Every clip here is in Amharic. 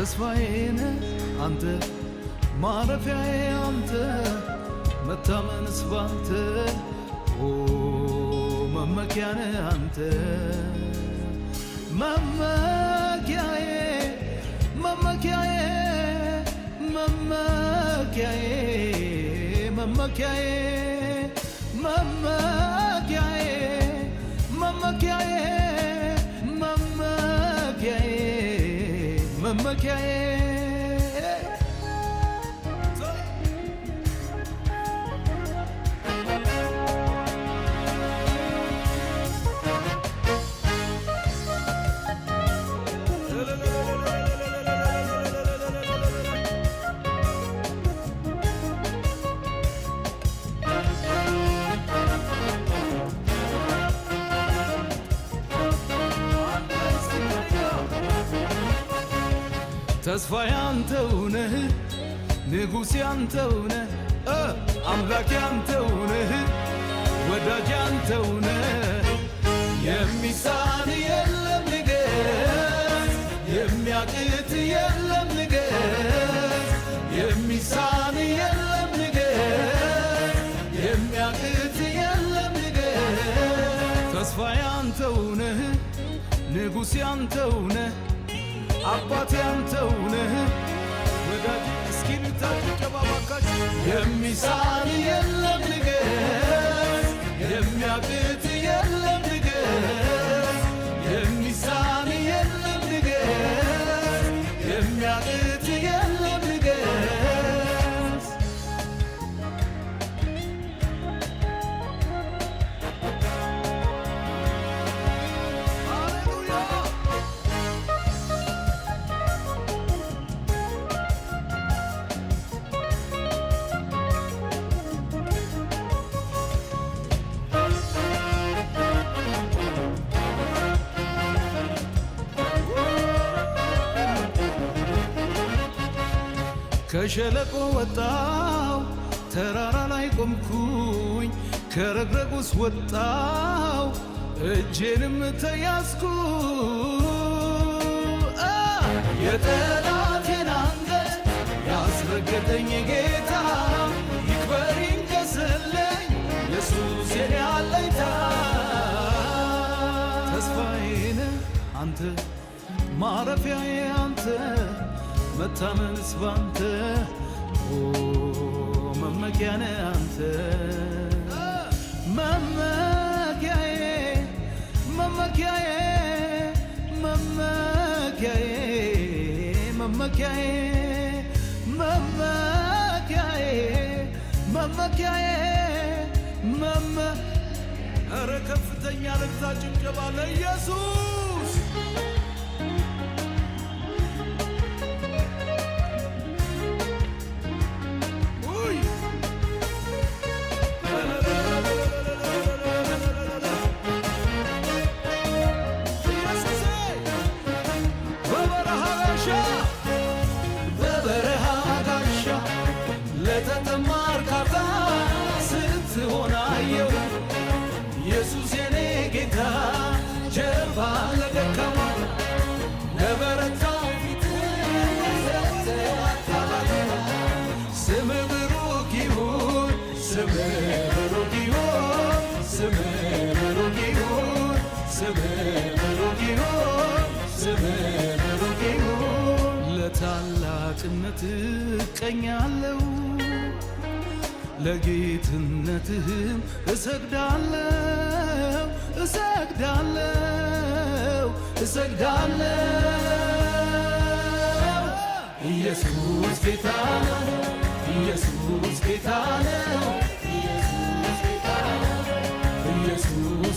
ተስፋዬን አንተ ማረፊያዬ አንተ መታመንስ ባንተ መመኪያዬ አንተ መመኪያዬ መመኪያዬ መመኪያዬ መመኪያዬ መመኪያዬ መመኪያዬ መመኪያዬ መመኪያዬ ተስፋዬ አንተው ነህ ንጉሴ አንተው ነህ አምላኬ አንተው ነህ ወዳጄ አንተው ነህ የሚሳን የለም ንገስ የሚያቅት የለም ንገስ የሚሳን የለም ንገስ የሚያቅት የለም ንገስ ተስፋዬ አንተው ነህ ንጉሴ አንተው ነህ አባቴ አንተው ነህ ወዳጄ እስኪ ልታጨባባካች የሚሳን የለም ንገስ የሚያቅት የለም ንገስ የሚሳን የለም ንገስ የሚያቅት የለም ንገስ ከሸለቆ ወጣው ተራራ ላይ ቆምኩኝ ከረግረግ ውስጥ ወጣው እጄንም ተያዝኩ የጠላቴን አንገት ያስረገጠኝ ጌታ ይክበር ይንገስልኝ ኢየሱስ የኔ አለኝታ ተስፋዬን አንተ ማረፊያዬ አንተ መታመንስ ባንተ መመኪያዬ አንተ መመኪያዬ መመኪያዬ መመኪያዬ መመኪያዬ መመኪያዬ መመኪያዬ ኧረ ከፍተኛ ልልታ ጭብጨባ ለኢየሱስ ለተጠማርካታ ስትሆናየው ኢየሱስ የኔ ጌታ ጀርባ ለደካማ ለበረታ ፊት ስም ብሩክ ይሁን ስም ብሩክ ይሁን ስም ብሩክ ይሁን ስም ብሩክ ይሁን ስም ብሩክ ይሁን ለታላቅነት እቀኛለሁ ለጌትነትህም እሰግዳለሁ እሰግዳለሁ እሰግዳለሁ ኢየሱስ ጌታ ነው ኢየሱስ ጌታ ነው ኢየሱስ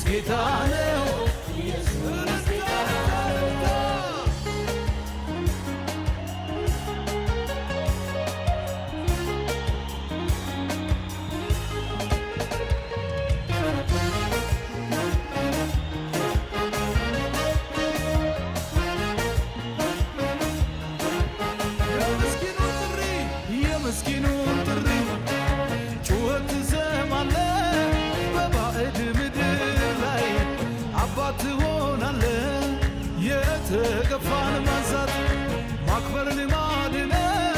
ጌታ ነው ኢየሱስ ጌታ ነው የምስኪኑን ጥሪ ጩኸት ትሰማለህ በባዕድ ምድር ላይ አባት ትሆናለህ የተገፋን ማንሳት ማክበር ልማድ ነው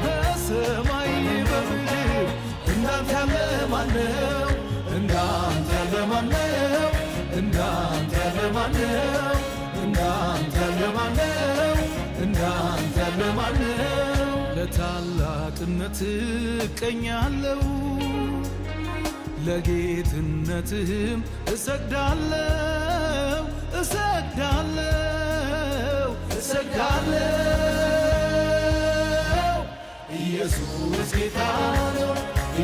በሰማይ በምድር እንዳንተ ያለ ማነው? እንዳንተ ያለ ማነው? እንዳንተ ያለ ማነው? እንዳንተ ያለ ማነው? እንዳንተ ያለ ማነው? ለታላቅነት እቀኛለሁ ለጌትነትህም እሰግዳለሁ እሰግዳለሁ እሰግዳለሁ። ኢየሱስ ጌታ ነው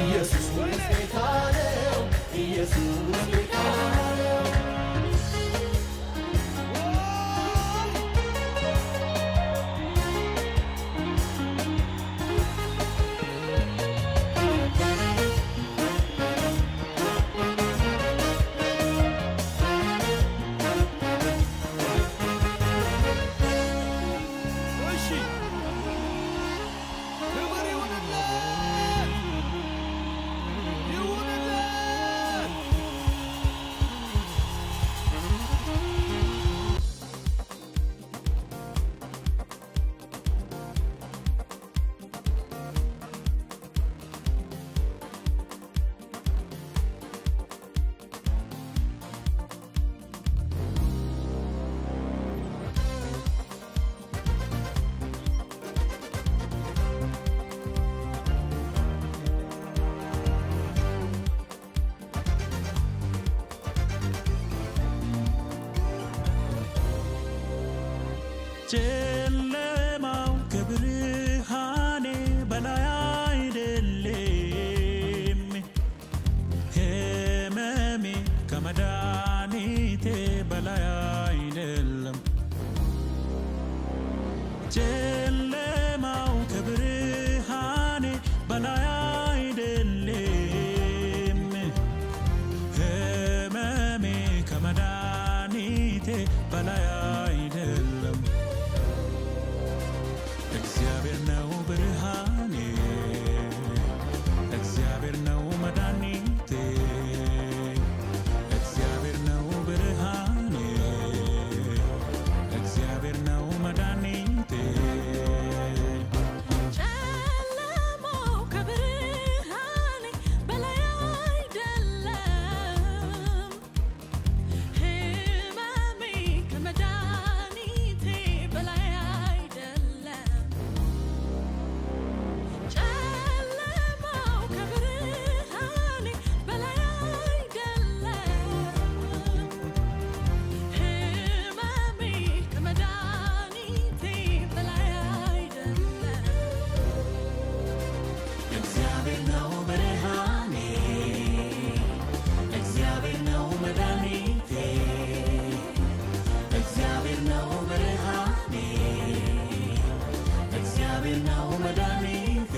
ኢየሱስ ጌታ ነው ኢየሱስ ጌታ ነው። ጨለማው ከብርሃኔ በላይ አይደለም፣ ሕመሜ ከመድኃኒቴ በላይ አይደለም። ጨለማው ከብርሃኔ በላይ አይደለም፣ ሕመሜ ከመድኃኒቴ በላይ አይደለም። እግዚአብሔር ነው ብርሃኔ፣ እግዚአብሔር ነው መድኃኒቴ፣ እግዚአብሔር ነው ብርሃኔ፣ እግዚአብሔር ነው መድኃኒቴ። ጨለማው ከብርሃኔ በላይ አይደለም፣ ሕመሜ ከመድኃኒቴ በላይ አይደለም። ጨለማው ከብርሃኔ በላይ አይደለም፣ ሕመሜ ከመድኃኒቴ በላይ አይደለም። እግዚአብሔር ነው ብርሃኔ፣ እግዚአብሔር ነው መድኃኒቴ፣ እግዚአብሔር ነው ብርሃኔ፣ እግዚአብሔር ነው መድኃኒቴ።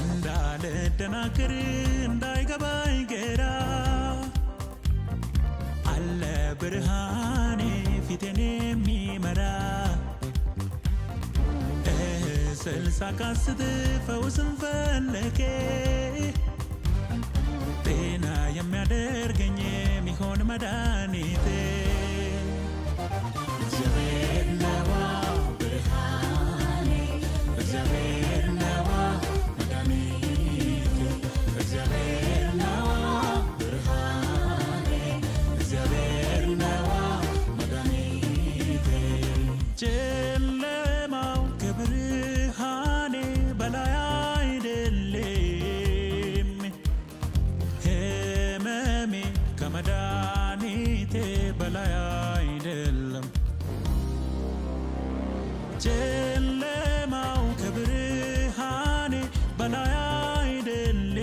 እንዳልደናግር እንዳይገባኝ ግራ አለ ብርሃኔ ፊቴን የሚመራ ስልሳ ካስት ፈውስን ፈለጌ ጤና የሚያደርገኝ የሚሆን መድኃኒቴ እግዚአብሔር ነዋ ብርሃኔ፣ እግዚአብሔር ነዋ መድኃኒቴ፣ እግዚአብሔር ነዋ ብርሃኔ፣ እግዚአብሔር ነዋ መድኃኒቴ። ጨለማው ከብርሃኔ በላይ አይደለም፣ ሕመሜ ከመድኃኒቴ በላይ አይደለም። ጨለማው ከብርሃኔ በላይ አይደለም፣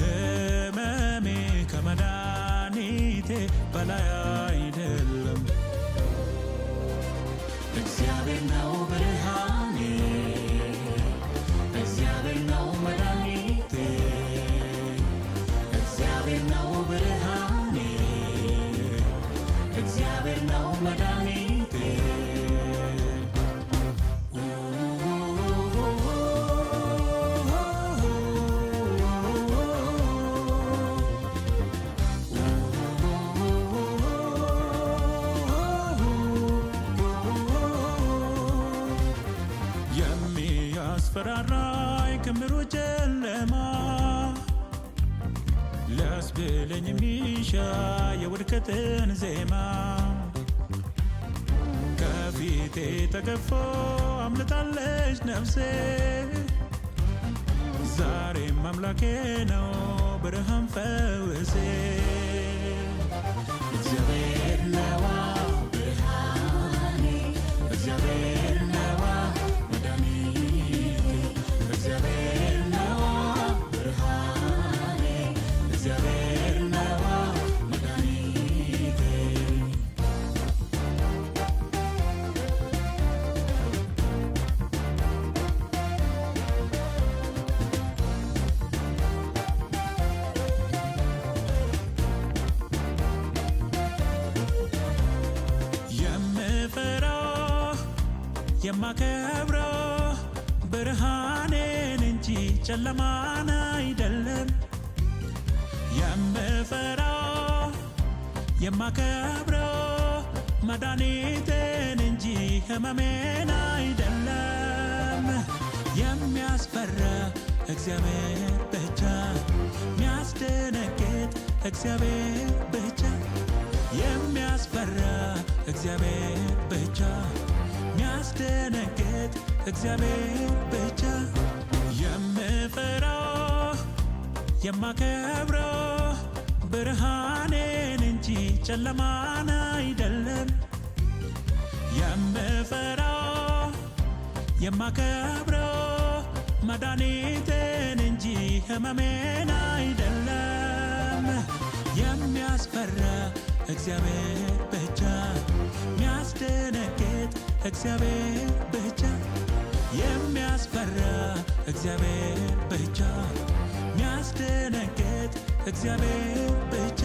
ሕመሜ ከመድኃኒቴ በላይ አይደለም። እግዚአብሔር ነው ብርሃኔ፣ እግዚአብሔር ነው መድኃኒቴ፣ እግዚአብሔር ነው ብርሃኔ፣ እግዚአብሔር በጨለማ ሊያስብለኝ የሚሻ የውድቀትን ዜማ ከፊቴ ተገፎ አምልጣለች ነፍሴ ዛሬም አምላኬ ነው ብርሃን ፈውሴ እግዚአብሔር ነዋ ብርሃኔ እግዚአብሔር ነዋ መድኃኒቴ እግዚአብሔር ነዋ ብርሃኔ እግዚአብሔር ነዋ መድኃኒቴ የማከብረው ብርሃኔን እንጂ ጨለማን አይደለም የምፈራው የማከብረው መድኃኒቴን እንጂ ሕመሜን አይደለም የሚያስፈራ እግዚአብሔር ብቻ የሚያስደነግጥ እግዚአብሔር ብቻ የሚያስፈራ እግዚአብሔር ብቻ የሚያስደነግጥ እግዚአብሔር ብቻ የምፈራው የማከብረው ብርሃኔን እንጂ ጨለማን አይደለም የምፈራው የማከብረው መድኃኒቴን እንጂ ሕመሜን አይደለም የሚያስፈራ እግዚአብሔር ብቻ የሚያስደነግጥ እግዚአብሔር ብቻ የሚያስፈራ እግዚአብሔር ብቻ የሚያስደነግጥ እግዚአብሔር ብቻ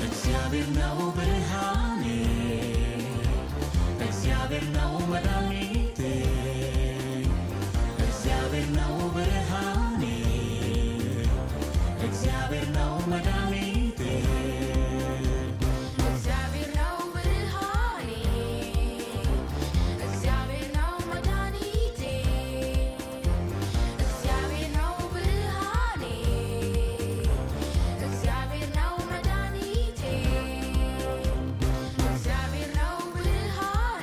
እግዚአብሔር ነው ብርሃኔ እግዚአብሔር ነው መድኃኒቴ እግዚአብሔር ነው ብርሃኔ እግዚአብሔር ነው መድኃኒቴ እግዚአብሔር ነው ብርሃኔ እግዚአብሔር ነው መድኃኒቴ እግዚአብሔር ነው ብርሃኔ እግዚአብሔር ነው መድኃኒቴ እግዚአብሔር ነው ብርሃኔ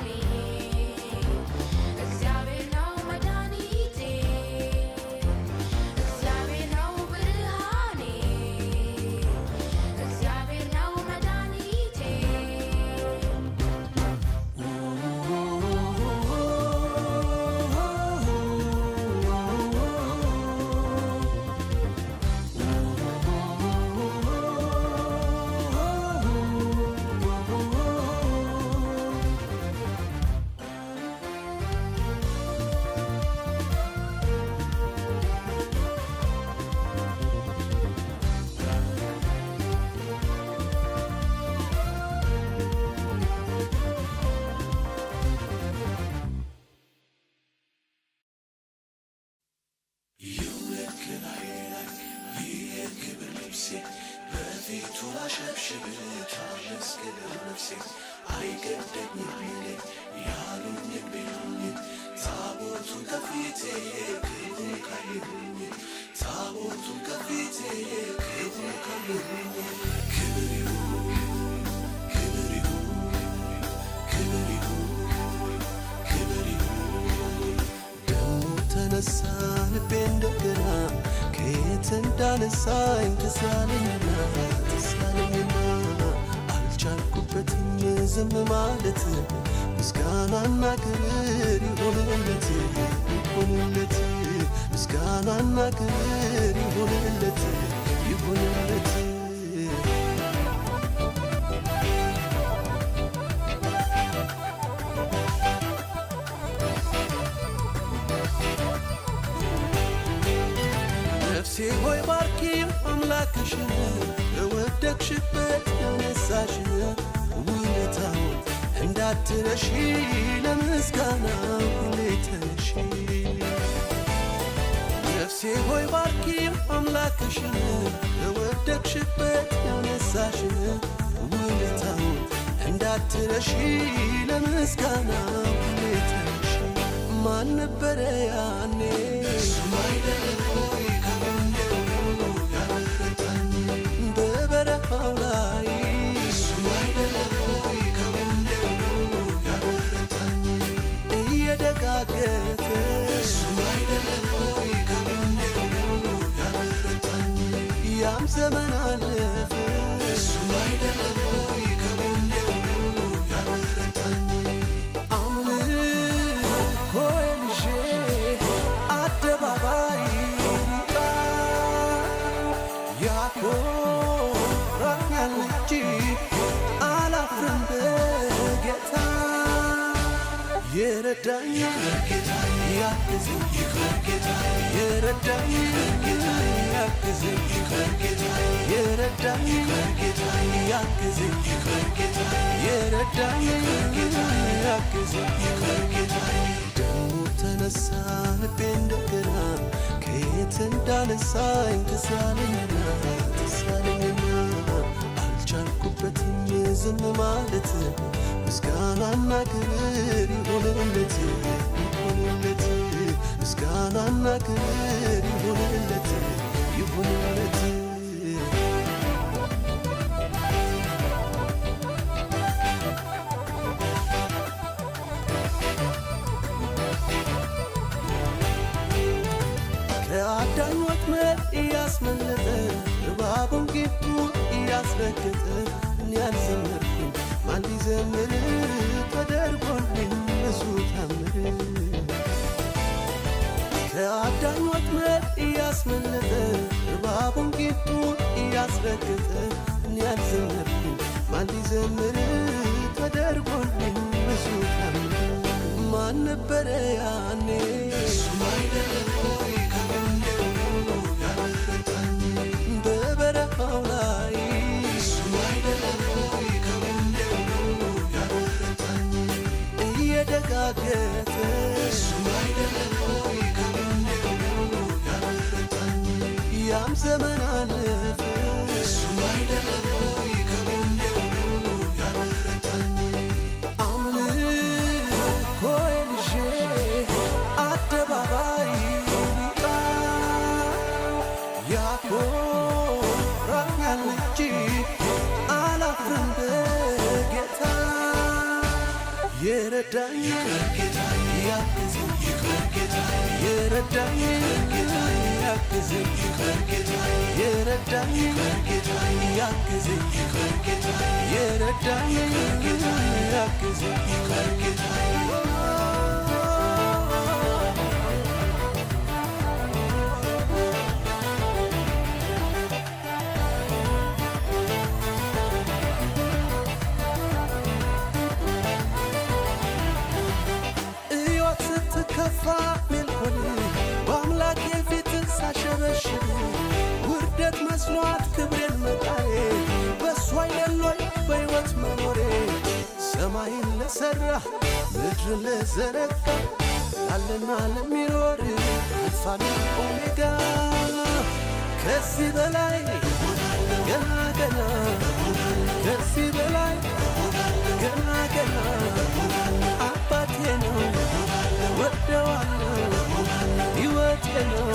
እግዚአብሔር ነው መድኃኒቴ እግዚአብሔር ነው ብርሃኔ እግዚአብሔር ነው መድኃኒቴ በፊቱ ላሸብሽብ ታመስግነው ነፍሴ አይገደኝም ቢለኝ ያሉኝን ቢሉኝ ታቦቱን ከፊቴ ክብሩን ካየሁኝ ታቦቱን ከፊቴ ክብሩን ካየሁኝ ክብር ይሁን ክብር ይሁን ክብር ይሁን ክብር ይሁን ደሞ ተነሳ ልቤ እንደገና ከየት እንዳነሳኝ ተሳለኝና ተሳለኝና አልቻልኩበትም ዝም ማለት ምስጋናና ክብር ይሁንለት ይሁንለት ምስጋናና ክብር ይሁንለት ይሁንለት ነፍሴ ሆይ ባርኪው አምላክሽን በወደቅሽበት ያነሳሽን ውለታውን እንዳትረሺ ለምስጋና ሁሌ ተነሺ ነፍሴ ሆይ ባርኪው አምላክሽን በወደቅሽበት ያነሳሽን ውለታውን እንዳትረሺ ለምስጋና ሁሌ ተነሺ ማን ነበረ ያኔ እሱም አይደለም ሆይ ከጎኔው ያበረታኝ በበረሃው ላይ እሱም አይደለም ሆይ ከጎኔው ያበረታኝ እየደጋገፈ እሱም አይደለም ሆይ ከጎኔው ያበረታኝ ያም ዘመን አለፈ እሱም አይደለም ሆይ ከጎኔው ያበረታኝ ያኮራኛል እንጂ አላፍርም በጌታ የረዳኝ ያግዘኝ የረዳኝ ያግዘኝ የረዳኝ ያግዘኝ የረዳኝ ያግዘኝ ደሞ ተነሳ ልቤ እንደገና ከየት እንዳነሳኝ ተሳለኝና አልቻልኩበትም ዝም ማለት ምስጋናና ክብር ይሁንለት ይሁንለት ምስጋናና ክብር ይሁንለት ይሁንለት ከአዳኝ ወጥመድ እያስመለጠ እባቡን ጌቱ እያስረገጠ እኔ ያልዘመርኩኝ ማን ሊዘምር ተደርጎልኝ ብዙ ታምር ከአዳኝ ወጥመድ እያስመለጠ እባቡን ጌቱ እያስረገጠ እኔ ያልዘመርኩኝ ማን ሊዘምር ተደርጎልኝ ብዙ ታምር ማን ነበረ ያኔ እሱም አይደለም ሆይ ከጎኔው ያበረታኝ በበረሃው ላይ እሱም አይደለም ሆይ ከጎኔው ያበረታኝ እየደጋገፈ እሱም አይደለም ሆይ ከጎኔው ያበረታኝ ያም ዘመን አለፈ እሱም አይደለም ሆይ ከጎኔው ያበረታኝ ያኮራኛል እንጂ አላፍርም በጌታ የረዳኝ ያግዘኝ የረዳኝ ያግዘኝ የረዳኝ ያግዘኝ የረዳኝ ያግዘኝ ከፋ ሜልኮን በአምላኬ ፊት ሳሸበሽብ ውርደት መስሏት ክብሬን መጣዬ በእሱ አይደሎይ በሕይወት መኖሬ ሰማይን ለሠራ ምድርን ለዘረጋ ላለና ለሚኖር አልፋና ኦሜጋ ከዚህ በላይ ገና ገና ከዚህ በላይ ገና ገና አባቴ ነው ወደዋለሁ ሕይወቴ ነው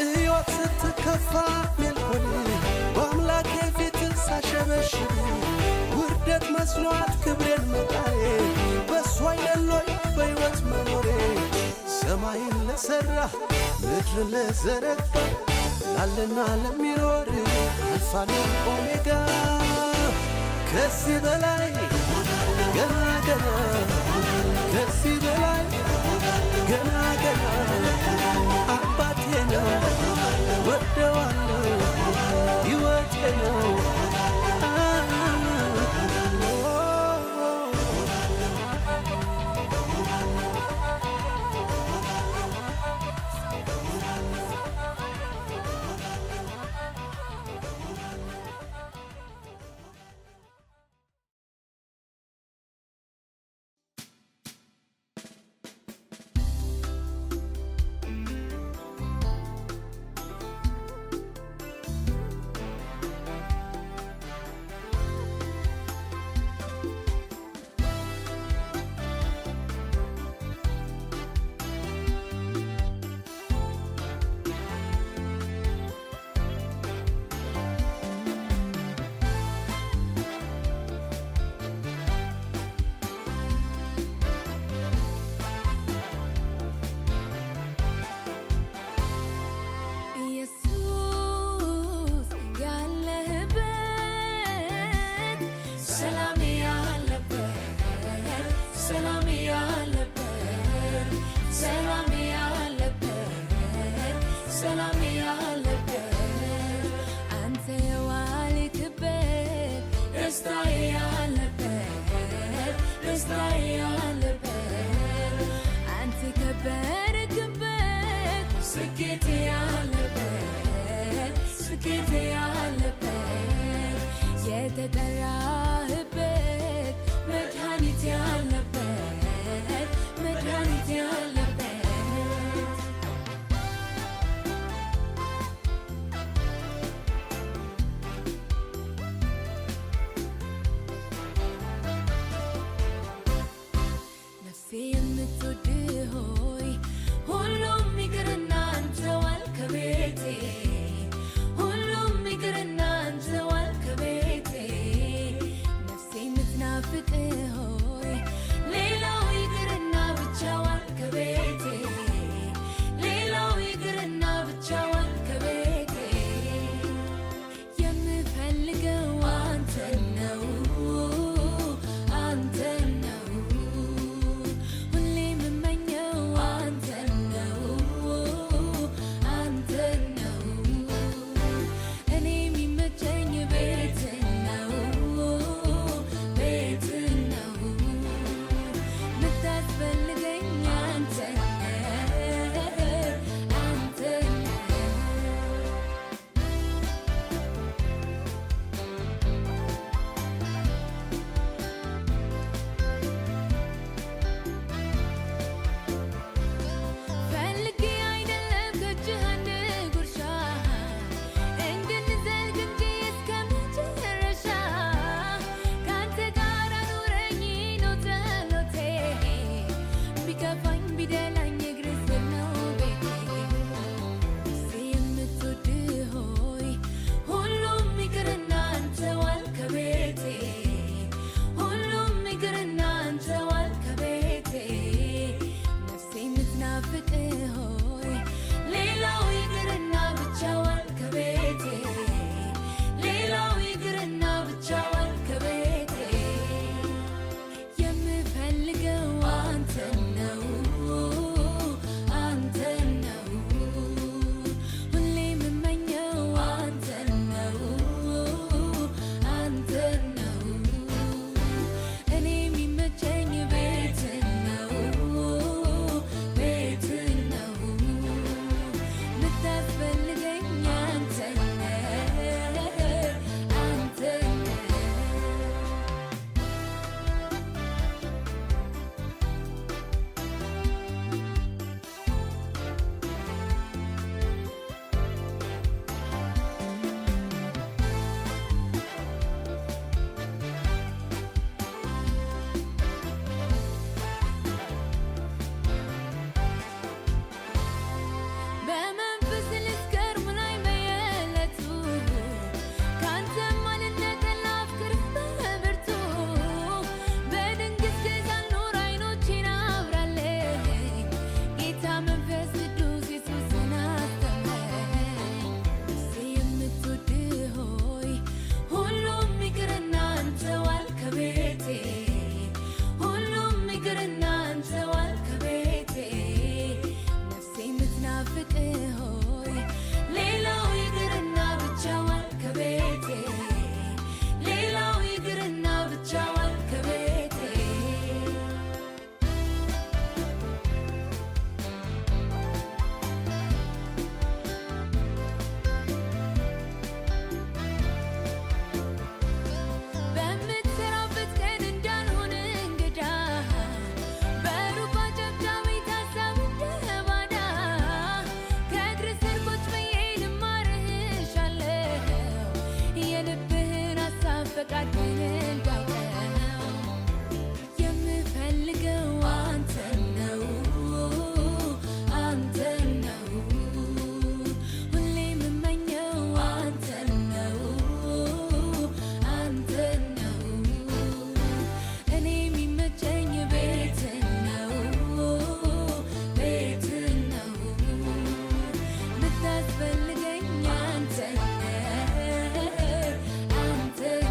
ሕይወት ስትከፋ ሜልኮን በአምላኬ ፊት ሳሸበሽብ ውርደት መስሏት ክብሬን መጣዬ በእሱ አይደሎይ በሕይወት መኖሬ ሰማይን ለሠራ ምድርን ለዘረጋ ላለና ለሚኖር አልፋና ኦሜጋ ከዚህ በላይ ገና ገና ከዚህ በላይ ገና ገና አባቴ ነው ወደዋለሁ ሕይወቴ ነው የተጠራህበት መድኃኒት ያለበት መድኃኒት ያለበት ነፍሴ የምትወድህ ሆይ ሁሉም ይቅርና አንተ ዋል ከቤቴ ሁሉም ይቅርና አንተ ዋል ከቤቴ ፈቃድህን እንዳውቀው የምፈልገው አንተን ነው አንተን ነው ሁሌ የምመኘው አንተን ነው አንተን ነው እኔ የሚመቸኝ ቤትህ ነው ቤትህ ነው ብታስፈልገኝ አንተን አንተን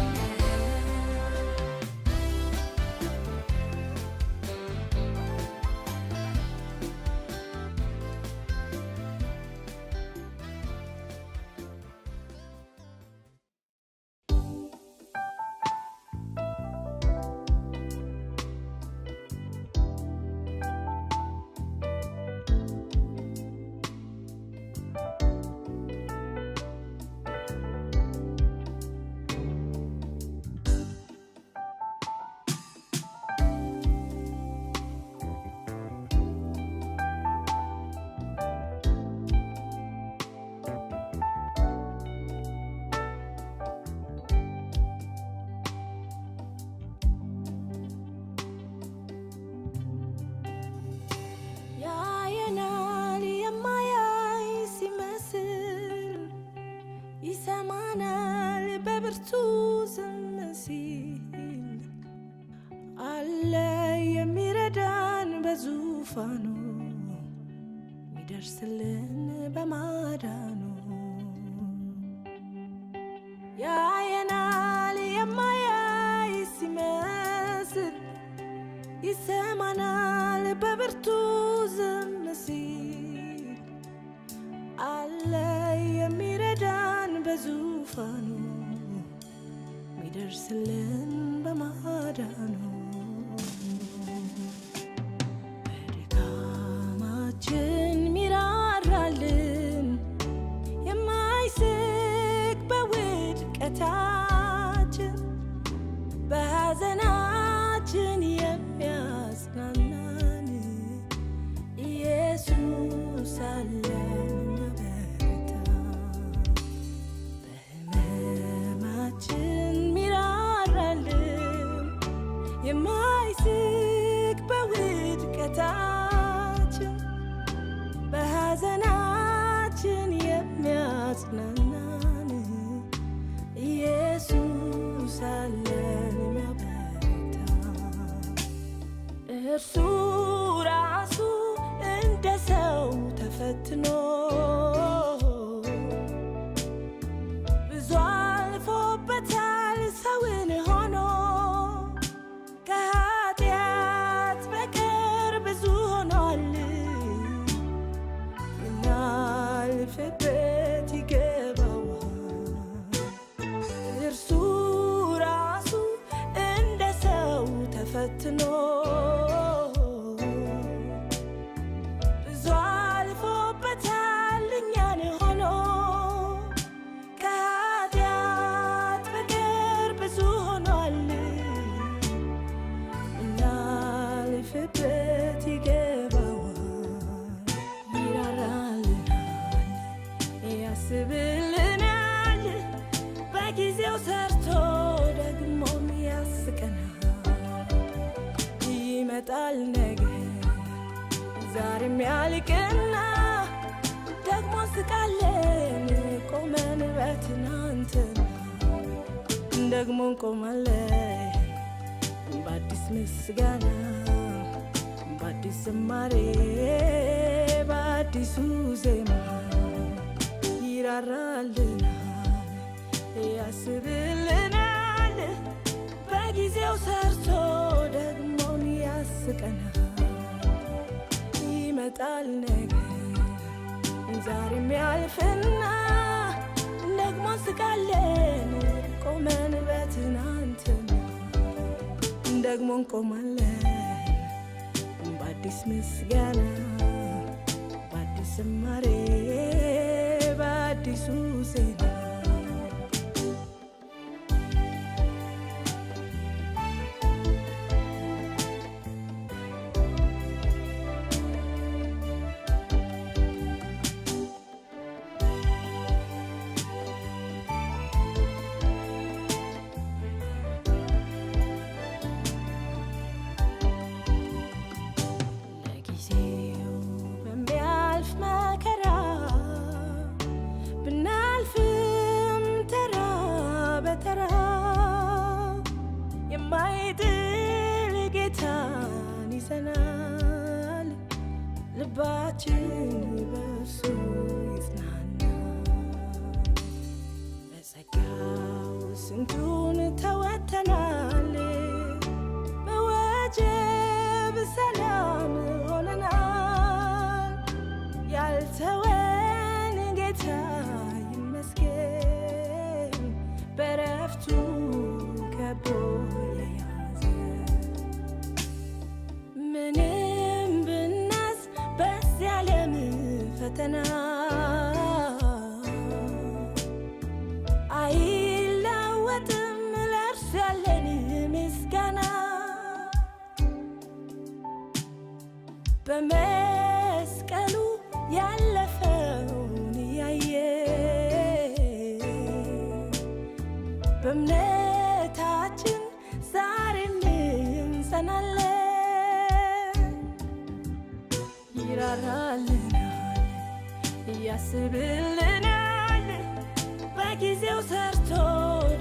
ያየናል የማያይ ሲመስል ይሰማናል በብርቱ ዝም ሲል አለ የሚረዳን በዙፋኑ ሚደርስልን በማዳኑ ያየናል የማያይ ሲመስል ይሰማናል በብርቱ ዝም ሲል አለ የሚረዳን በዙፋኑ ሚደርስልን በማዳኑ በድካማችን ሚራራልን የማይስቅ በውድቀታችን በሐዘናችን የሚያጽናናን ኢየሱስ አለን የሚያበረታ በሕመማችን ሚራራልን የማይስቅ በውድቀታችን በሐዘናችን የሚያጽናናን ኢየሱስ አለን የሚያበረታ እርሱ ራሱ እንደ ሰው ተፈትኖ ብዙ አልፎበታል ሰውን ሆኖ ከኃጢአት በቀር ብዙ ሆኗል እናልፍበት ይገባዋል እርሱ ራሱ እንደ ሰው ተፈትኖ ብዙ አልፎበታል እኛን ሆኖ ከኃጢአት በቀር ብዙ ሆኗል እናልፍበት ይገባዋል ይራራልናል ያስብልናል በጊዜው ሰርቶ ደግሞም ያስቀናል ይመጣል ነገ ዛሬም ያልቅና ደግሞ ስቃለን ቆመን በትናንትና ደግሞ እንቆማለን በአዲስ ምስጋና በአዲስ ዝማሬ በአዲሱ ዜማ ይራራልናል ያስብልናል በጊዜው ሰርቶ ደግሞም ያስቀናል ይመጣል ነገ ዛሬም ያልፍና ደግሞ ስቃለን ቆመን በትናንትና ደግሞ እንቆማለን በአዲስ ምስጋና በአዲስ ዝማሬ በአዲሱ ዜማ ይፈተናል ልባችን በእርሱ ይጽናናል በጸጋው ስንቱን ተወጥተናል በወጀብ ሰላም ሆነናል ያልተወን ጌታ ይመስገን በረፍቱ ከቦ የያዘ ምንም ብናዝ በዚህ ዓለም ፈተና አይለወጥም ለእርሱ ያለን ምስጋና በመስቀሉ ያለፈውን ያየ በእምነታችን ዛሬም እንጸናለን ይራራልናል ያስብልናል በጊዜው ሰርቶ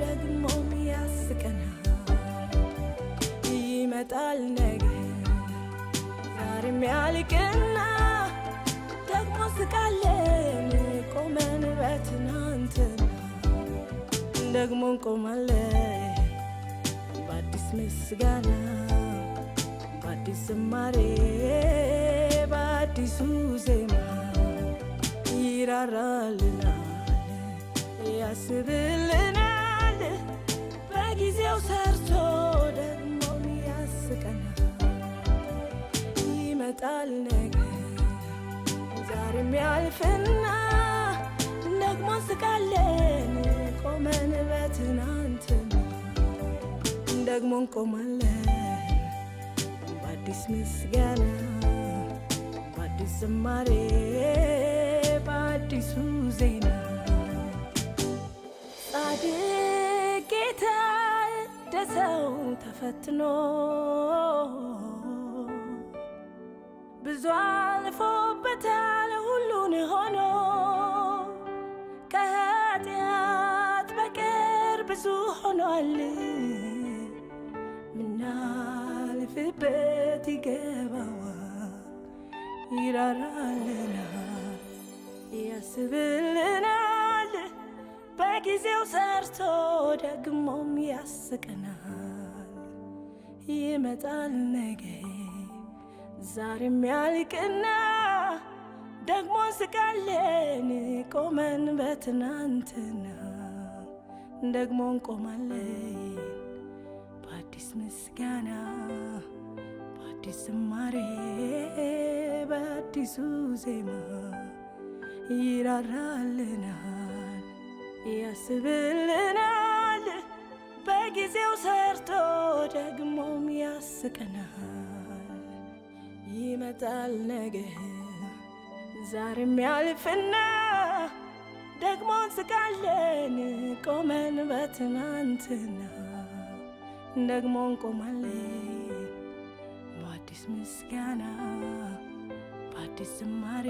ደግሞም ያስቀናል ይመጣል ነገ ዛሬም ያልቅና ደግሞ ስቃለን ቆመን በትናንትና ደግሞ እንቆማለን በአዲስ ምስጋና በአዲስ ዝማሬ በአዲሱ ዜማ ይራራልናል ያስብልናል በጊዜው ሰርቶ ደግሞም ያስቀናል ይመጣል ነገ ዛሬም ያልፍና ደግሞ ስቃለን ቆመን በትናንትና ደግሞ እንቆማለን በአዲስ ምስጋና በአዲስ ዝማሬ በአዲሱ ዜና ጻድቅ ጌታ እንደ ሰው ተፈትኖ ብዙ አልፎበታል ሁሉን ሆኖ ከኃጢአት በቀር ብዙ ሆኗል ምናልፍበት ይገባዋል ይራራልናል ያስብልናል በጊዜው ሰርቶ ደግሞም ያስቀናል ይመጣል ነገ ዛሬም ያልቅና ደግሞ ስቃለን ቆመን በትናንትና ደግሞ እንቆማለን በአዲስ ምስጋና በአዲስ ዝማሬ በአዲሱ ዜማ ይራራልናል ያስብልናል በጊዜው ሰርቶ ደግሞም ያስቀናል ይመጣል ነገ ዛሬም ያልፍና ደግሞ ስቃለን ቆመን በትናንትና ደግሞ እንቆማለን በአዲስ ምስጋና በአዲስ ዝማሬ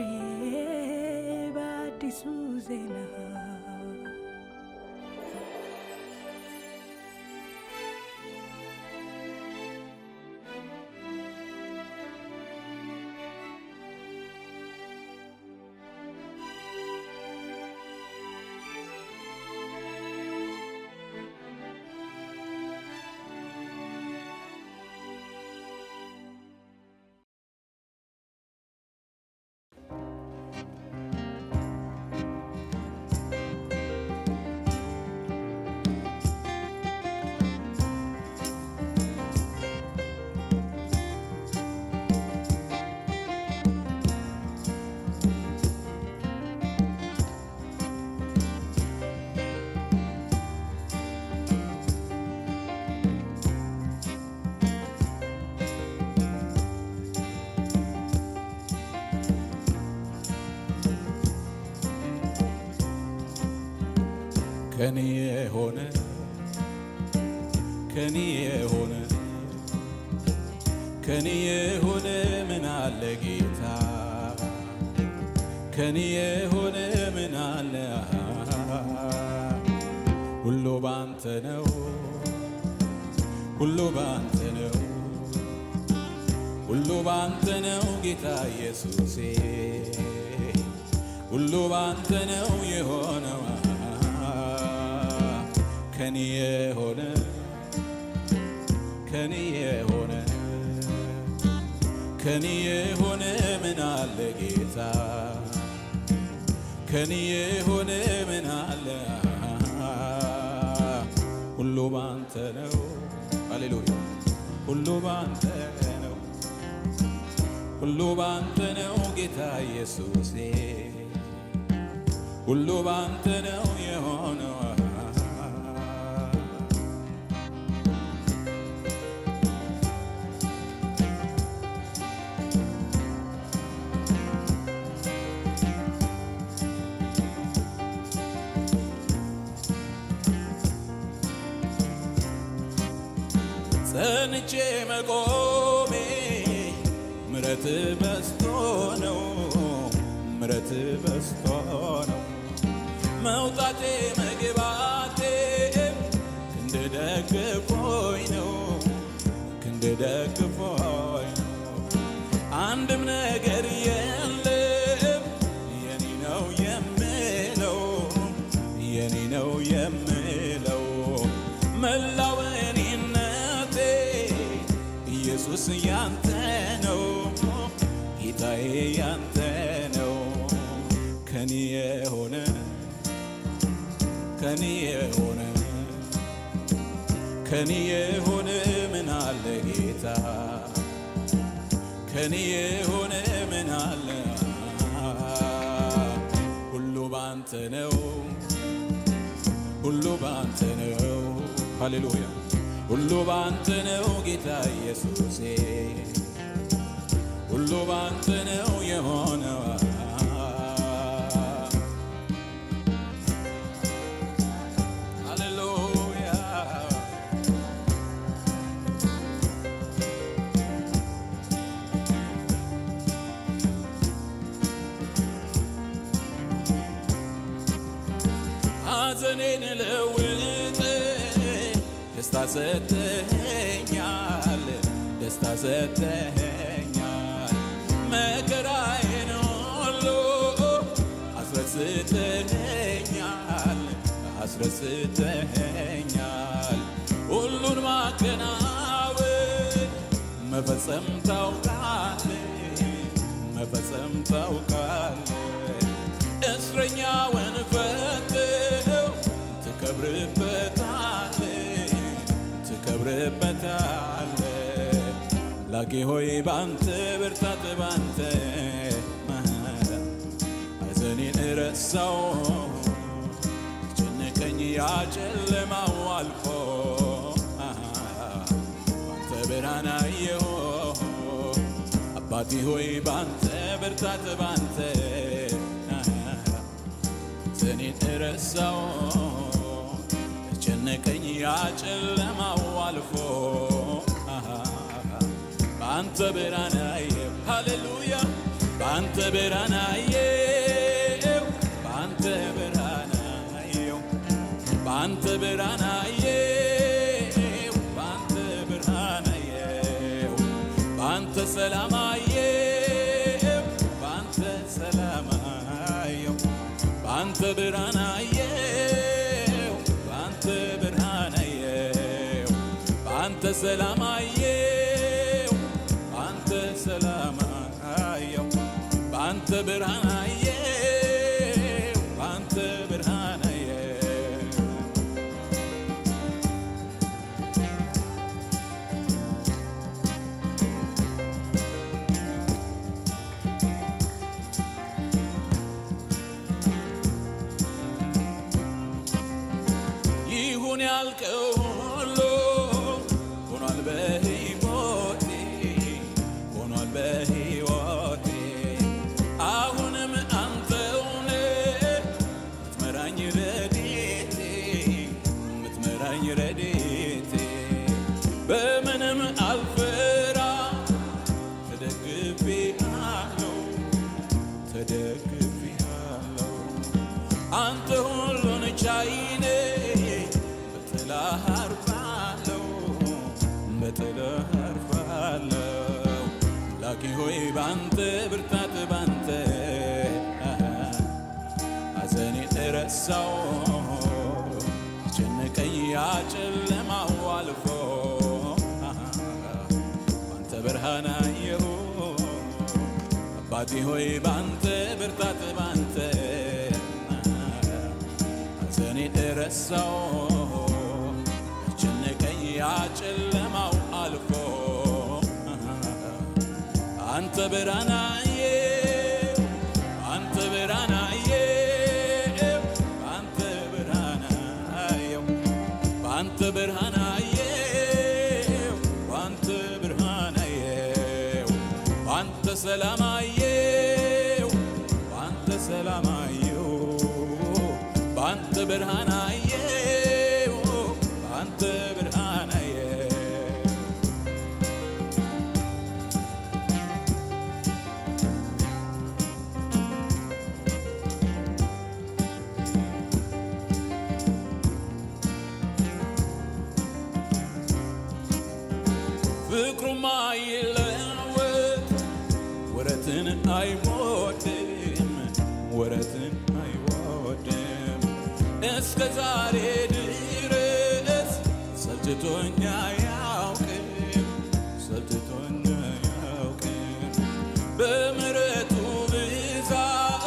በአዲሱ ዜና ከኔ የሆነ ከኔ የሆነ ከኔ የሆነ ምን አለ ጌታ ከኔ የሆነ ምን አለ ሁሉ ባንተ ነው ሁሉ ባንተ ነው ሁሉ ባንተ ነው ጌታ ኢየሱሴ ሁሉ ባንተ ነው የሆነው ከኔ የሆነ ከኔ የሆነ ከኔ የሆነ ምን አለ ጌታ ከኔ የሆነ ምን አለ ሁሉ ባንተ ነው ሃሌሉያ ሁሉ ባንተ ነው ሁሉ ባንተ ነው ጌታ ኢየሱሴ ሁሉ ባንተ ነው የሆነው ጸንቼ መቆሜ ምረት በስቶ ነው ምረት በስቶ ነው መውጣቴ መግባቴ ክንድ ደግፎኝ ነው ክንድ ደግፎኝ ነው አንድም ነገር የለም የኔ ነው የምለው የኔ ነው የምለው መላው እኔነቴ ኢየሱስ ያንተ ነው ጌታዬ ያንተ ነው ከኔ የሆነ ከኔ የሆነ ከኔ የሆነ ምን አለ ጌታ ከኔ የሆነ ምን አለ ሁሉ ባንተ ነው ሁሉ ባንተ ነው ሃሌሉያ ሁሉ ባንተ ነው ጌታ ኢየሱሴ ሁሉ ባንተ ነው የሆነው ሐዘኔን ለውጥ ደስታ ሰጥተኸኛል ደስታ ሰጥተኸኛል መከራዬን ሁሉ አስረስተኸኛል አስረስተኸኛል ሁሉን ማከናወን መፈጸም ታውቃለህ መፈጸም ታውቃለህ እስረኛውን ፈተኸው ትከብርበታለህ ትከብርበታለህ ላጌ ሆይ ባንተ ብርታት ባንተ ማዳን ሐዘኔን ረሳው ጨነቀኝ ያ ጨለማው አልፎ ባንተ ብርሃን አየሁ አባቴ ሆይ ባንተ ብርታት ባንተ ሐዘኔን ረሳው ጨነቀኝ ያ ጨለማው አልፎ ባንተ ብርሃን አየሁ ሃሌሉያ ባንተ ብርሃን አየሁ ባንተ ብርሃን አየሁ ባንተ ብርሃን አየሁ ባንተ ብርሃን አየሁ ባንተ ሰላም አየሁ ባንተ ሰላም አየሁ ባንተ ብርሃን አየሁ ባንተ ብርሃን አየሁ ባንተ ሰላም አየሁ ባንተ ሰላም አየሁ ባንተ ብርሃን አየሁ ባንተ ብርሃን አየሁ ይሁን ያልከው ሁሉ ሆኗል በሕይወቴ ሆኗል በሕይወቴ አሁንም ባንተ ብርታት ባንተ ሐዘኔ ረሳው ጨነቀኝ ያጨለማው አልፎ ባንተ ብርሃን አየሁ አባቴ ሆይ ባንተ ብርታት ባንተ ሐዘኔ ረሳው ጨነቀኝ ያጨለማው አልፎ አንተ ብርሃናዬ አንተ ብርሃናዬ አንተ ብርሃናዬ አንተ ብርሃናዬ አንተ ብርሃናዬ አንተ ሰላማዬ አንተ ሰላማዬ አንተ ብርሃናዬ አንተ ብርሃናዬ ፍቅሩማ ይለወጥ ወረትን አይወድም ወረትን አይወድም እስከ ዛሬ ድረስ ሰልችቶኛ አያውቅም ሰልችቶኛ አያውቅም በምሕረቱ ብዛት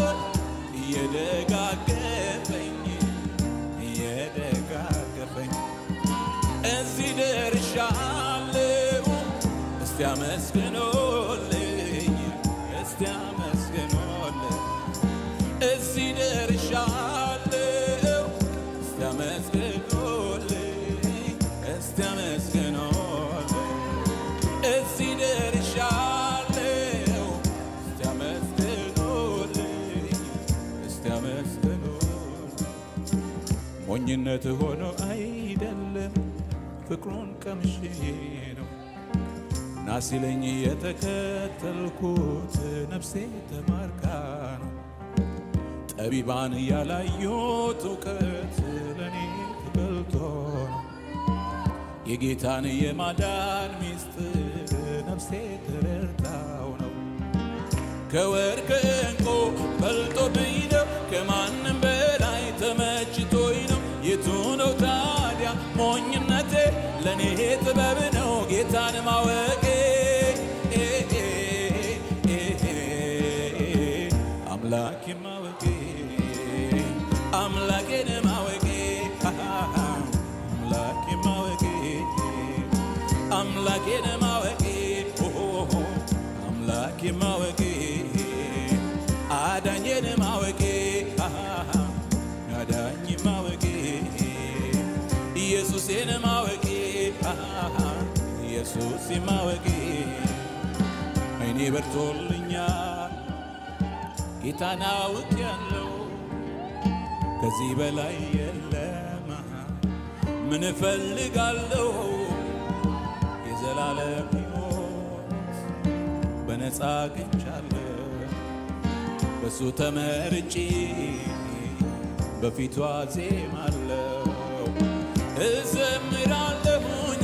እየደጋገፈኝ እዚህ ደርሻለሁ እስቲ አመስግኑልኝ እስቲ አመስግኑልኝ እዚህ ደርሻለሁ እስቲ አመስግኑልኝ እስቲ አመስግኑልኝ እዚህ ደርሻለሁ እስቲ አመስግኑልኝ እስቲ አመስግኑልኝ ሞኝነት ሆኖ አይደለም ፍቅሩን ቀምሼ ነው ናሲለኝ የተከተልኩት ነፍሴ ተማርካ ነው ጠቢባን ያላዩት እውቀት ለኔ ተገልጦ ነው የጌታን የማዳን ሚስጥር ነፍሴ ተረድታው ነው ከወርቅ ዕንቁ በልጦብኝ ነው ከማንም በላይ ተመችቶኝ ነው የቱ ነው ታዲያ ሞኝነቴ ለኔ ጥበብ ነው ጌታን ማወቄ አምላኬ ማወቄ አምላኬን ማወቄ አምላኬ ማወቄ አምላኬን ማወቄ አምላኬ ማወቄ አዳኜን ማወቄ አዳኝ ማወቄ ኢየሱሴን ማወቄ ኢየሱስ ማወቄ አይኔ በርቶልኛል ጌታን አውቄያለሁ ከዚህ በላይ የለም ምን እፈልጋለሁ የዘላለም ሕይወት በነፃ አግኝቻለሁ በሱ ተመርጬ በፊቱ አዜማለሁ እዘምራለሁኝ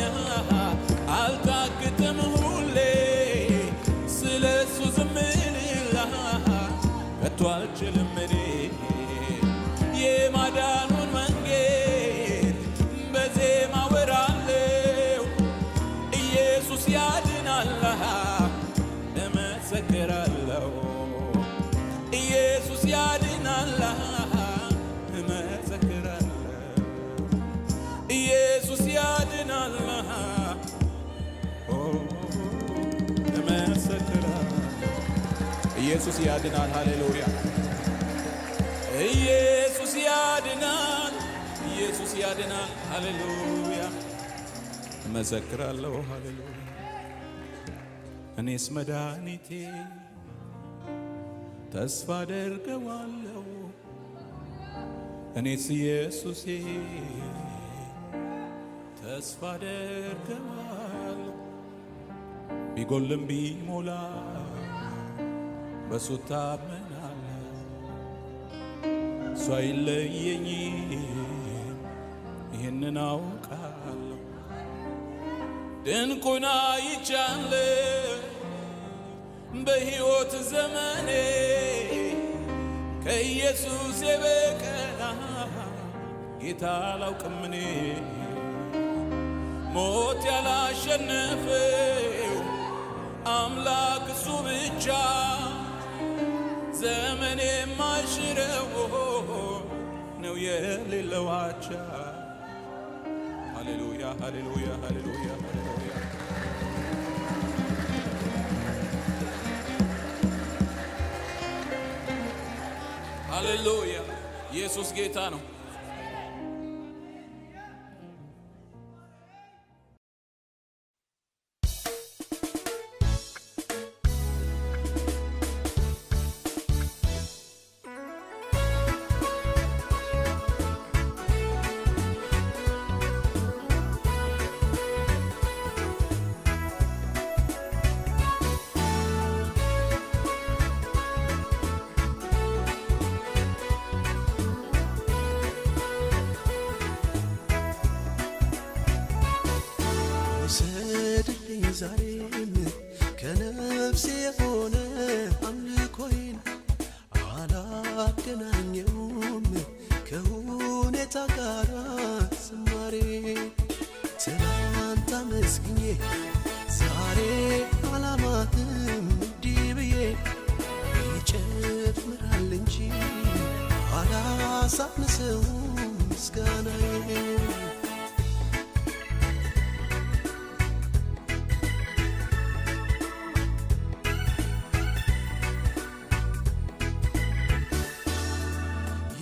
አልታክትም ሁሌ ስለሱ ዝም ልል ከቶ አልችልም እኔ የማዳኑን መንገድ በዜማ ወራለሁ ኢየሱስ ያድናል እመሰክራለሁ ኢየሱስ ያድናል ኢየሱስ ያድናል እመሰክራለሁ ኢየሱስ ያድናል ሃሌሉያ ኢየሱስ ያድናል ኢየሱስ ያድናል ሃሌሉያ እመሰክራለሁ ሃሌሉያ እኔስ መድኃኒቴ ተስፋ አደርገዋለሁ እኔስ ኢየሱሴ ተስፋ አደርገዋለሁ ቢጎልም ቢሞላ በሱ ታመናለሁ እሱ አይለየኝም ይህንን አውቃለሁ ድንቁን አይቻለሁ በሕይወት ዘመኔ ከኢየሱስ የበቀር ጌታ አላውቅም እኔ ሞት ያላሸነፈው አምላክ እሱ ብቻ ዘመኔ የማይሽረው ነው የሌለው አቻ። ሃሌሉያ ሃሌሉያ ሃሌሉያ ሃሌሉያ ሃሌሉያ ኢየሱስ ጌታ ነው። ዛሬም ከነፍሴ የሆነ አምልኮዬን አላገናኘውም ከሁኔታ ጋር ዝማሬ ትናንት አመስግኜ ዛሬ አላማትም እንዲህ ብዬ ይጨምራል እንጂ አላሳንሰውም ምስጋናዬ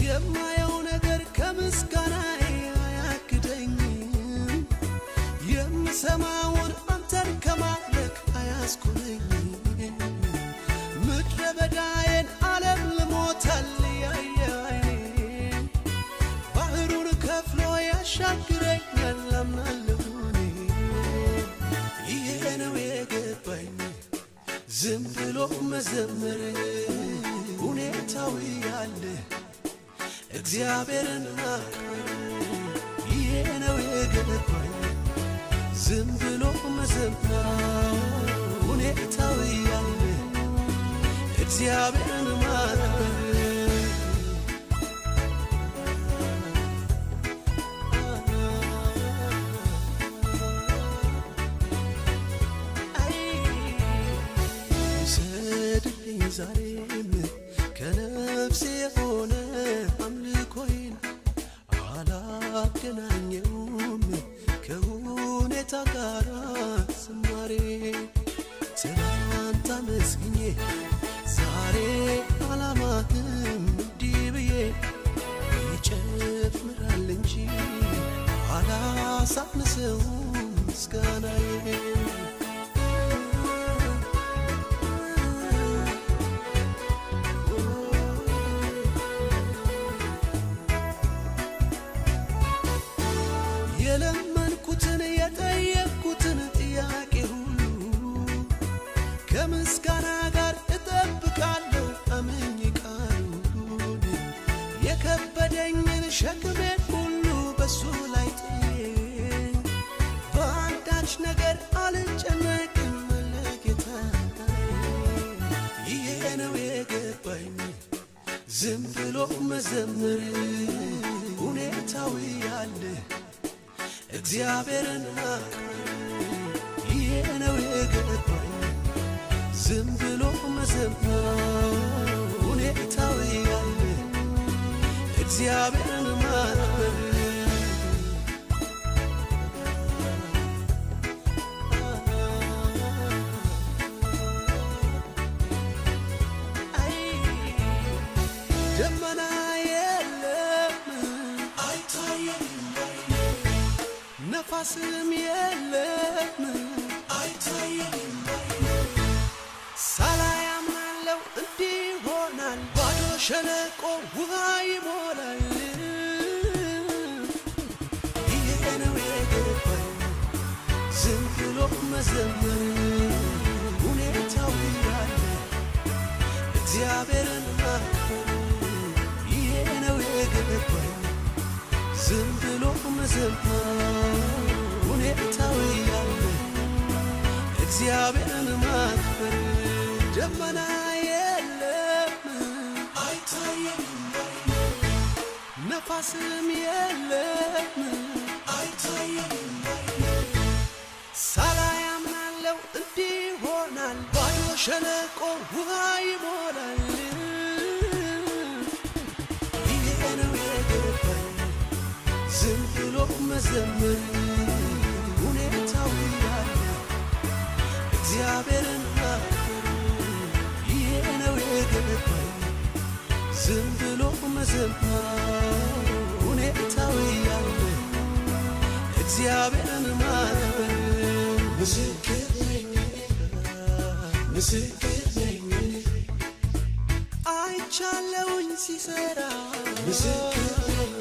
የማየው ነገር ከምስጋናዬ አያግደኝም የምሰማውን አንተን ከማምለክ አያስቆመኝም ምድረ በዳዬን ዓለም ልሞታል ያየ ዓይኔ ባህሩን ከፍሎ ያሻግረኛል አምናለሁ እኔ ይሄ ነው የገባኝ ዝም ብሎ መዘመር ሁኔታው ያለ እግዚአብሔርን ማክበር ይሄ ነው የገባኝ ዝም ብሎ መዘመር ሁኔታው ያለ እግዚአብሔርን ማክበር ሰድልኝ ዛሬም ከነፍሴ የሆነ አምልኮዬን አላገናኘውም ከሁኔታ ጋር ዝማሬ ትናንት አመስግኜ ዛሬ አላማትም እንዲህ ብዬ ይጨምራል እንጂ አላሳንሰውም ምስጋናዬ የለመንኩትን የጠየቅኩትን ጥያቄ ሁሉ ከምስጋና ጋር እጠብቃለሁ አምኜ ቃሉን የከበደኝን ሸክሜን ሁሉ በሱ ላይ ጥዬ በአንዳች ነገር አልጨነቅም ለጌታዬ ይሄ ነው የገባኝ ዝም ብሎ መዘመር ሁኔታው ያለ እግዚአብሔርን ማክበር ይሄ ነው የገባኝ ዝም ብሎ መዘመር ሁኔታው ያለ እግዚአብሔርን ማክበር ደመና የለም አይታየኝም ነፋስም የለም አይታየኝም ሳላይ አምናለሁ እንዲህ ይሆናል ባዶ ሸለቆ ውሃ ይሞላል ይሄ ነው የገባኝ ዝም ብሎ መዘመር ሁኔታው ያለ እግዚአብሔርን ማክበር ይሄ ነው የገባኝ ዝም ብሎ መዘመር ሁኔታው ያለ እግዚአብሔርን ማክበር ደመና የለም አይታየም ነፋስም የለም አይታየም ሳላይ አምናለው እንዲህ ይሆናል ባዶ ሸለቆ ውሃ ይሞላል ይሄ ነው የገባኝ ዝም ብሎ መዘመር ሁኔታው ያለ እግዚአብሔርን ማክበር ይሄ ነው የገባኝ ዝም ብሎ መዘመር ሁኔታው ያለ እግዚአብሔርን ማክበር ምስክር ነኝ አይቻለውኝ ሲሰራ ምስክር ነኝ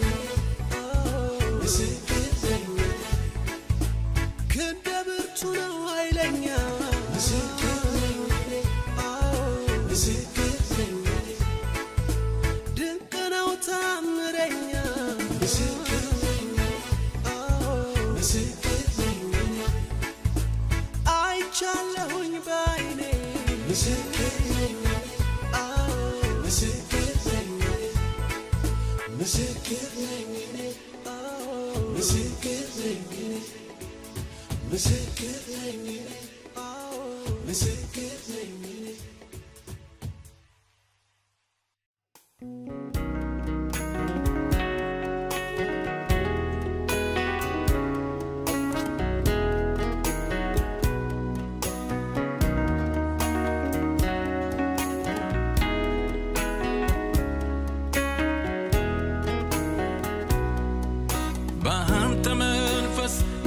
ክንደ ብርቱ ነው ኃይለኛ ምስክር ነኝ ድንቅ ነው ታምረኛ ምስክር ነኝ አይቻለሁኝ ባይኔ ምስክር ነኝ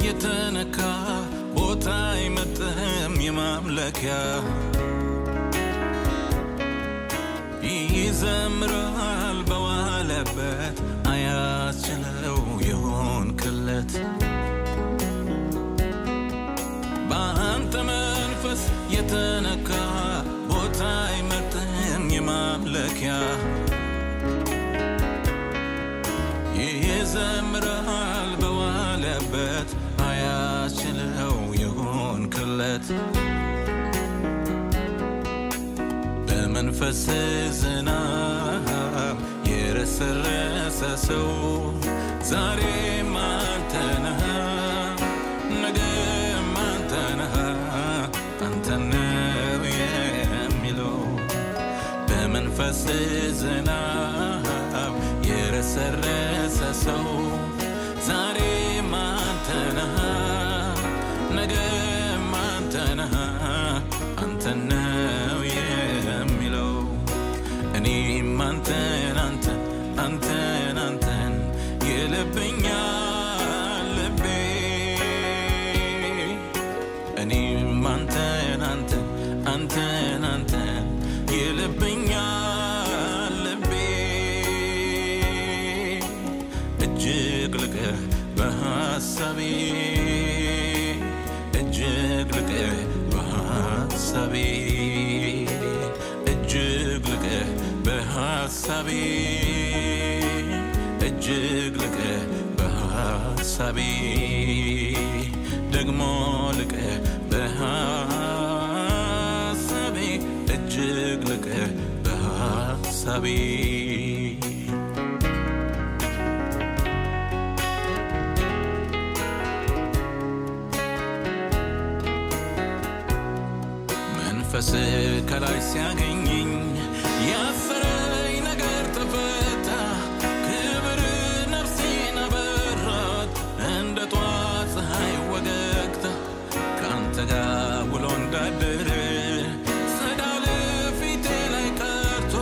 የተነካ ቦታ አይመጥም የማምለኪያ ይዘምራል በዋለበት አያስችለው የሆንክለት በአንተ መንፈስ የተነካ ቦታ አይመጥም የማምለኪያ ይዘምራል በዋለበት አያስችለው የሆንክለት በመንፈስ ዝናብ የረሰረሰ ሰው ዛሬም አንተ ነህ ነገም አንተ ነህ አንተ ነው የሚለው በመንፈስ ዝናብ የረሰረሰ ሰው ዛሬም አንተ ነህ ነገም አንተ ነህ አንተ ነው የሚለው እኔም አንተን ይልብኛል ልቤ እኔም አንተን ይልብኛል ልቤ እጅግ ልቀህ በሐሳቤ እጅግ ልቀህ በሐሳቤ እጅግ ልቀህ በሐሳቤ እጅግ ልቀህ በሐሳቤ ደግሞ ልቀህ በሐሳቤ እጅግ ልቀህ በሐሳቤ መንፈስ ከላይ ሲያገኘኝ ያሰረኝ ነገር ተፈታ ክብር ነፍሴን አበራት እንደ ጧት ፀሐይ ወገግታ ካንተ ጋር ውሎ እንዳደረ ጸዳል ፊቴ ላይ ቀርቶ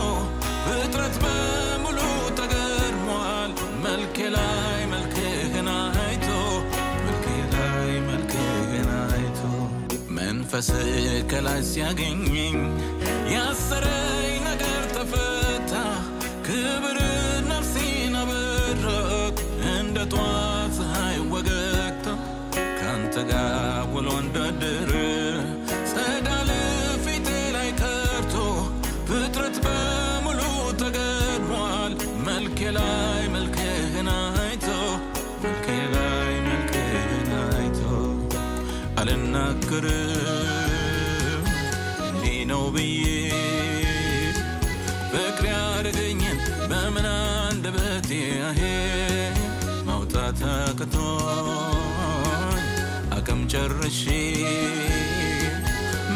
ፍጥረት በሙሉ ተገርሟል መልኬ ላይ መልክህን አይቶ መንፈስ ከላይ ሲያገኘኝ ያሰረኝ ነገር ተፈታ ክብር ነፍሴን አበራት እንደ ጧት ፀሐይ ወገግታ ካንተ ጋር ውሎ እንዳደረ ጸዳል ፊቴ ላይ ቀርቶ ፍጥረት በሙሉ ተገርሟል መልኬ ላይ መልክህን አይቶ አልናገርም እንዲህ ነው ብዬ ቤቴ ማውጣት አቅቶኝ አቅም ጨርሼ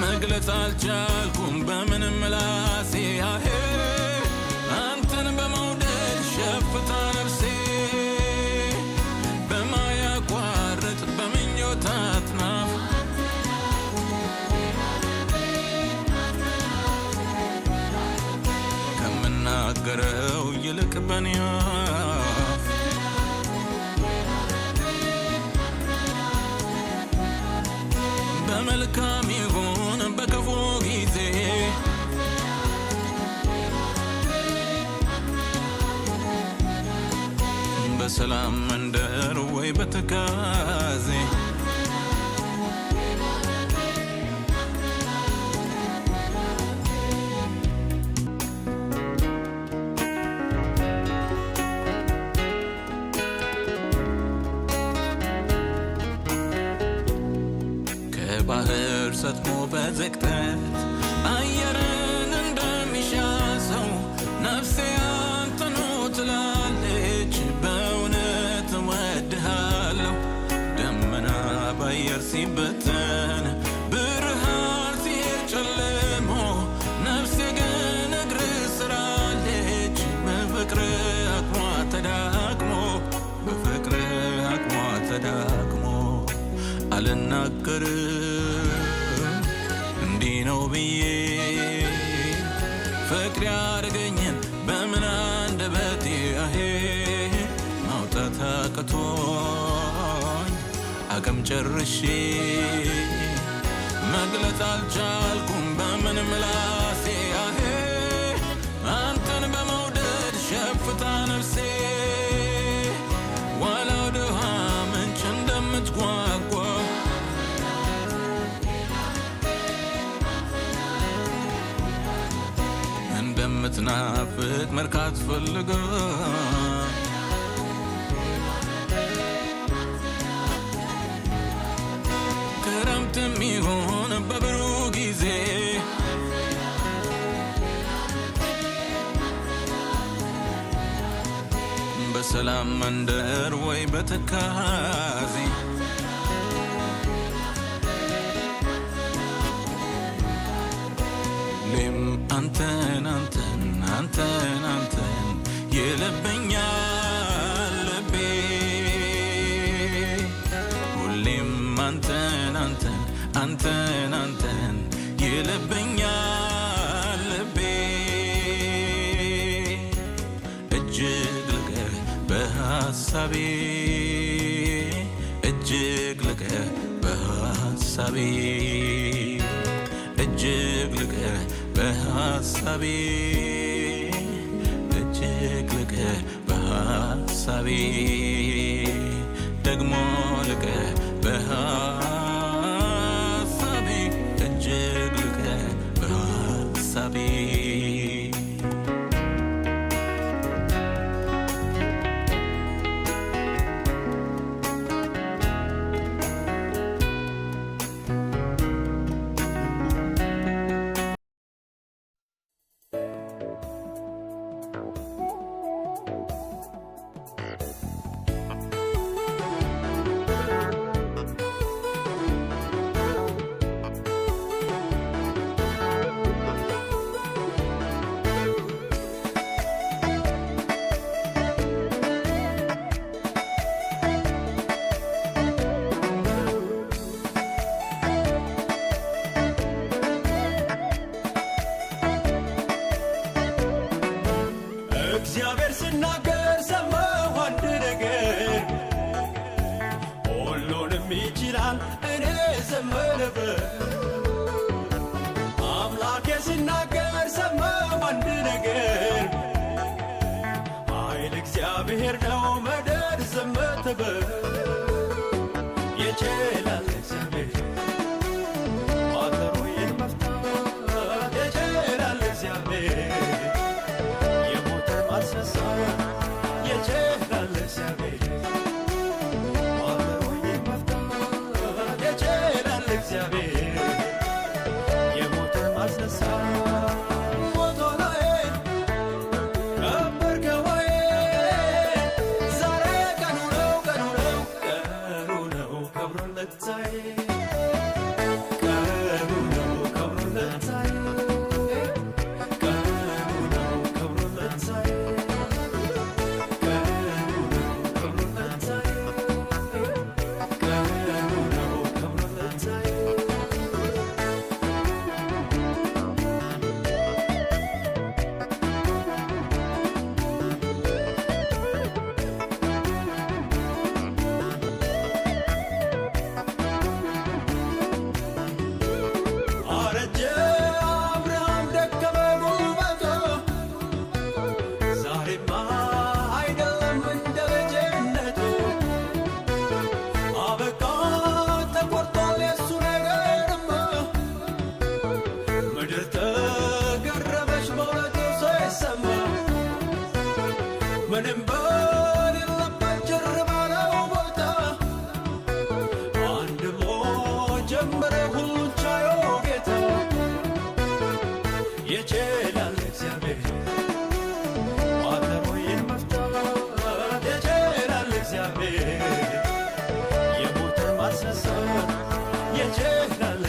መግለጽ አልቻልኩም በምንም ምላሴ አንተን በመውደድ ሸፍታ ነፍሴ በማያቋርጥ በምኞት አጥናፍ ከምናገረው ይልቅ በኔ አፍ በመልካም ይሁን በክፉ ጊዜ በሰላም መንደር ወይ በትካዜ ከባህር ሰጥሞ በዘቅጠት አየርን እንደሚሻ ሰው ነፍሴ አንተኑ ትላለች በእውነት እወድሃለሁ ደመና በአየር ሲበተን ብርሃን ሲሄድ ጨልሞ ነፍሴ ግን እግር ስራለች በፍቅር አቅሟ ተዳክሞ በፍቅር አቅሟ ተዳክሞ አልናገርም እንዲህ ነው ብዬ ፍቅር ያደረገኝን በምን አንደበቴ ማውጣት አቅቶኝ አቅም ጨርሼ መግለጽ አልቻልኩም በምን ምላሴ አንተን በመውደድ ሸፍታ ነፍሴ ዋላው ድሃ ምንጭ እንደምትጓጓ እንደምትናፍቅ መርካት ፈልጋ ክረምትም ይሁን በብሩህ ጊዜ በሰላም መንደር ወይ በትካዜ ሁሌም አንተን አንተን አንተን አንተን ይልብኛል ልቤ ሁሌም አንተን አንተን አንተን አንተን ይልብኛል ልቤ እጅግ ልቀህ በሐሳቤ እጅግ ልቀህ በሐሳቤ እጅግ ልቀህ በሐሳቤ እጅግ ልቀህ በሐሳቤ ደግሞ ልቀህ በሐሳቤ እጅግ ልቀህ በሐሳቤ እግዚአብሔር ሲናገር ሰማሁ አንድ ነገር ሁሉንም ይችላል እኔ ዘመነበት አምላኬ ሲናገር ሰማሁ አንድ ነገር ኃይል እግዚአብሔር ነው መደር ዘመተበት ይችላል እግዚአብሔር ቋጠሮዬን መፍታት ይችላል እግዚአብሔር ይችላል እግዚአብሔር ቋጠሮዬን መፍታት ይችላል እግዚአብሔር የሞተን ማስነሳት ሞቶ ላይ ቀበር ከዋዬ ምንም በሌለበት ጭር ባለው ቦታ አንድ ብሎ ጀመረ ሁሉን ቻዩ ጌታ ይችላል እግዚአብሔር ቋጠሮዬን መፍታት ይችላል እግዚአብሔር የሞተን ማስነሳት ይችላል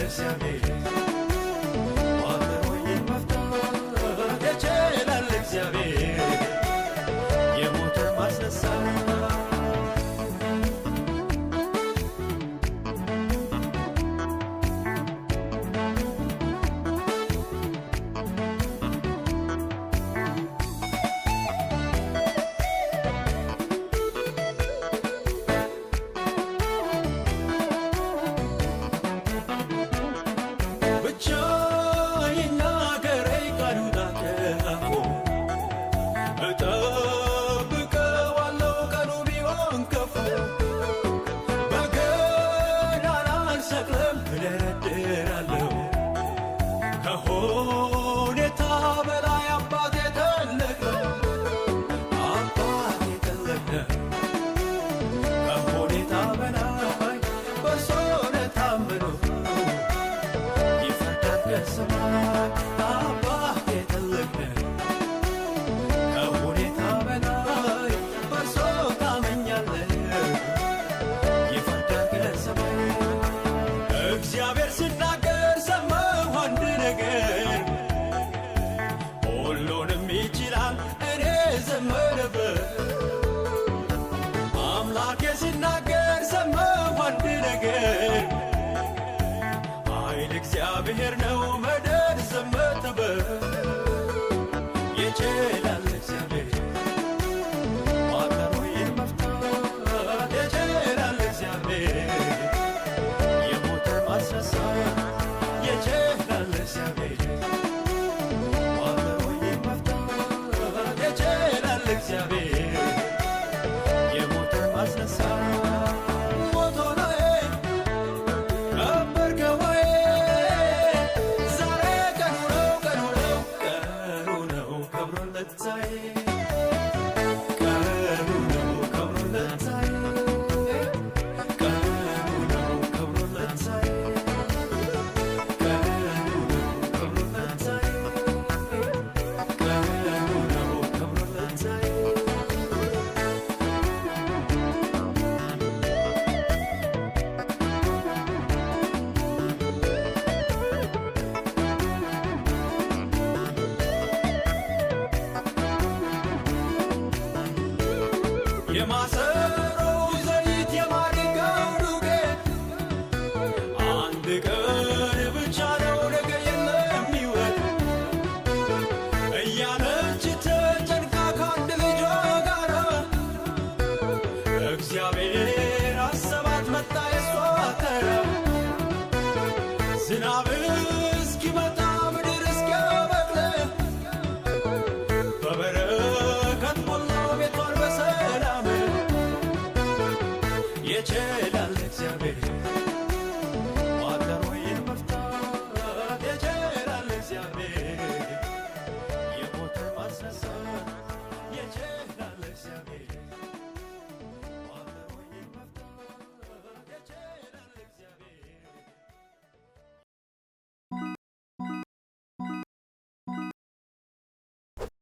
እግዚአብሔር ቋጠሮዬን መፍታት ይችላል እግዚአብሔር የሞተን ማስነሳት ብቻ ይናገረኝ ቃሉ ታከፉ እጠብቀዋለሁ ቀኑ ቢሆን ከፉ በገናን አልሰቅልም እደረድራለሁ ከሁኔታ በላይ አባቴ ትልቅ ነው አባቴ ትልቅ ነው ከሁኔታ በላይ በእርሱ ነው ታምነው ይፈርዳል ከሰማይ አባቴ ትልቅ ነው ከሁኔታ በላይ በእርሱ ታመኛለህ ይፈርዳል ከሰማይ እግዚአብሔር ሲናገር ሰማሁ አንድ ነገር ሁሉንም ይችላል እኔ ዘመረበት አምላኬ ሲናገር ሰማሁ አንድ ነገር ኃይል እግዚአብሔር ነው መደር ዘመተበት ይችላል እግዚአብሔር ቋጠሮዬን መፍታት ይችላል እግዚአብሔር የሞተን ማስነሳት ይችላል እግዚአብሔር ቋጠሮዬን መፍታት ይችላል እግዚአብሔር የሞተን ማስነሳት ሞቶ ነው ቀበርከው ወይ ዛሬ ቀኑ ነው ቀኑ ነው ቀኑ ነው ከብሮለት ዛሬ ቀኑ ነው ከብሮለት ዛሬ ቀኑ ነው ከብሮለት ዛሬ ቀኑ ነው ከብሮለት ዛሬ ቀኑ ነው ከብሮለት ዛሬ የማሰ